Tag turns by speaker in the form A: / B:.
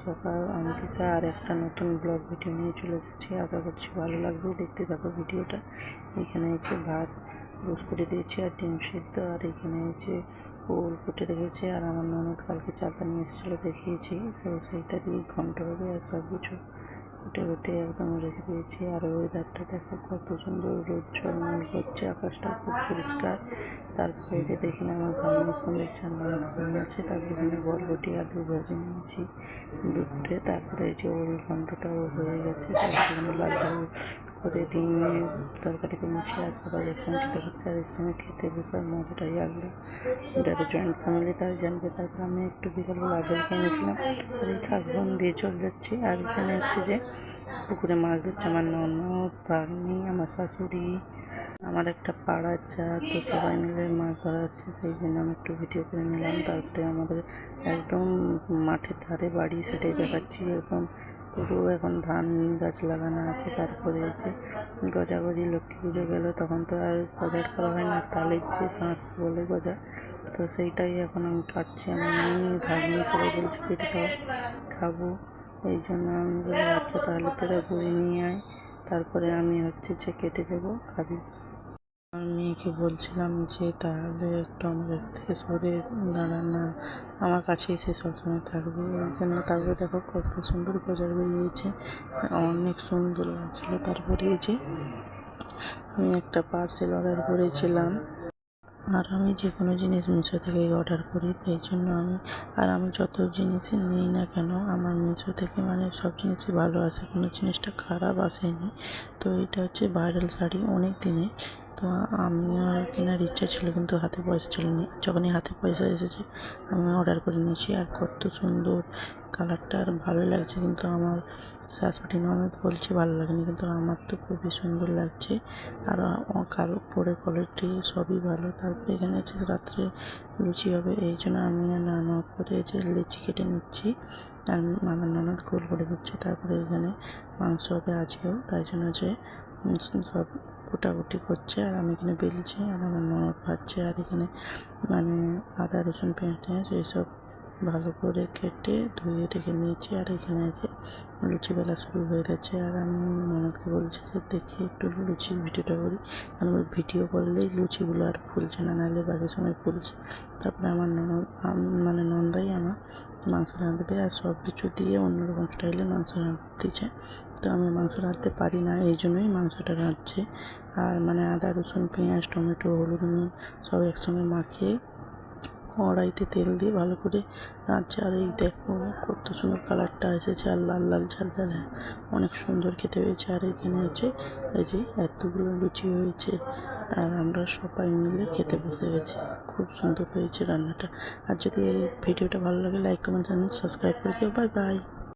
A: সকাল। আমি দিশা আর একটা নতুন ব্লগ ভিডিও নিয়ে চলে এসেছি। আশা করছি ভালো লাগবে, দেখতে থাকো ভিডিওটা। এখানে হচ্ছে ভাত বুস করে দিয়েছি আর ডিম সিদ্ধ, আর এখানে হচ্ছে ওল কুটে রেখেছে। আর আমার ননদ কালকে চালটা নিয়ে এসেছিলো, দেখিয়েছি। সেইটা দিয়ে ঘন্ট হবে আর সব কিছু কুটে কুটে একদম রেখে দিয়েছি। আর ওয়েদারটা দেখো কত সুন্দর, রোদ ঝলমল করছে, আকাশটা খুব পরিষ্কার। তারপরে যে দেখেন আমার ভাগ্নি ফোন দেখছে, আমার ঘুমিয়ে আছে। তারপরে এখানে বরবটি আলু ভেজে নিয়েছি দুপুরে। তারপরে এই যে ওল ঘন্টটাও হয়ে গেছে। তারপরে লাল ঝাল করে ডিমে তরকারি করে নিচ্ছি, আর সবাই একসঙ্গে খেতে বসছে। আর একসঙ্গে খেতে বসার মজাটাই আলাদা, যাদের জয়েন্ট ফ্যামিলি তারা জানবে। তারপর আমি একটু বিকালবেলা আপেল খেয়ে নিয়েছিলাম, আর এই খাসবন দিয়ে চলে যাচ্ছি। আর এখানে হচ্ছে যে পুকুরে মাছ ধরছে আমার ননদ, ভাগ্নি, আমার শাশুড়ি, আমার একটা পাড়ার যা। তো সবাই মিলে মাছ ধরা হচ্ছে, সেই জন্য আমি একটু ভিডিও করে নিলাম। তারপরে আমাদের একদম মাঠের ধারে বাড়ি, সেটাই দেখাচ্ছি। একদম পুরো এখন ধান গাছ লাগানো আছে। তারপরে যে গজাগজি, লক্ষ্মী পুজো গেল তখন তো আর গজার করা হয় না, তালের যে শাঁস বলে গজা, তো সেইটাই এখন আমি কাটছি। আমি ভাগ্নি সবাই বলছি কেটে দাও, খাবো। এই জন্য আমি বলি আচ্ছা তাহলে তোরা ঘুরে নিয়ে আয়, তারপরে আমি হচ্ছে যে কেটে দেবো, খাবি। আমার মেয়েকে বলছিলাম যে তাহলে একটু আমার কাছ থেকে সরে দাঁড়া না, আমার কাছে এসে সবসময় থাকবে। এই জন্য তারপরে দেখো কত সুন্দর গজার বেরিয়েছে, অনেক সুন্দর লাগছিল। তারপরে এই যে আমি একটা পার্সেল অর্ডার করেছিলাম। আর আমি যে কোনো জিনিস মিশো থেকে অর্ডার করি, এই জন্য আমি যত জিনিসই নিই না কেন, আমার মিশো থেকে মানে সব জিনিসই ভালো আসে, কোনো জিনিসটা খারাপ আসেনি। তো এটা হচ্ছে ভাইরাল শাড়ি অনেক দিনে। তো আমি আর কেনার ইচ্ছা ছিল, কিন্তু হাতে পয়সা ছিল না। যখনই হাতে পয়সা এসেছে আমি অর্ডার করে নিয়েছি। আর কত সুন্দর কালারটা, আর ভালোই লাগছে। কিন্তু আমার শাশুড়ি ননদ বলছে ভালো লাগেনি, কিন্তু আমার তো খুবই সুন্দর লাগছে। আর কারো পরে কোয়ালিটি সবই ভালো। তারপরে এখানে হচ্ছে রাত্রে লুচি হবে, এই জন্য আমি আর ননদ করে যে লিচি কেটে নিচ্ছি, আর আমার ননদ গোল করে দিচ্ছে। তারপরে এখানে মাংস হবে আজকেও, তাই জন্য যে সব কুটাকুটি করছে, আর আমি এখানে বেলছি, আর আমার ননদ ভাজছে। আর এখানে মানে আদা রসুন পেঁয়াজ এইসব ভালো করে কেটে ধুয়ে রেখে নিয়েছি। আর এখানে আছে লুচি বেলা শুরু হয়ে গেছে। আর আমি ননদকে বলছি যে দেখি একটু লুচির ভিডিওটা করি, কারণ ওই ভিডিও করলেই লুচিগুলো আর ফুলছে না, নাহলে বাকি সময় ফুলছে। তারপরে আমার মানে নন্দাই আমার মাংস রাঁধবে, আর সব কিছু দিয়ে অন্যরকম স্টাইলে মাংস রাঁধতেছে। তো আমি মাংস রাঁধতে পারি না, এই জন্যই মাংসটা রাঁধছে। আর মানে আদা রসুন পেঁয়াজ টমেটো হলুদ নুন সব একসঙ্গে মাখিয়ে কড়াইতে তেল দিয়ে ভালো করে রাঁধছে। আর এই দেখো কত সুন্দর কালারটা এসেছে, আর লাল লাল ঝাল ঝাল, অনেক সুন্দর খেতে হয়েছে। আর এখানে আছে এই যে এতগুলো লুচি হয়েছে, আর আমরা সবাই মিলে খেতে বসে গেছি। খুব সুন্দর হয়েছে রান্নাটা। আর যদি এই ভিডিওটা ভালো লাগে লাইক কমেন্ট সাবস্ক্রাইব করে দিও। Bye bye.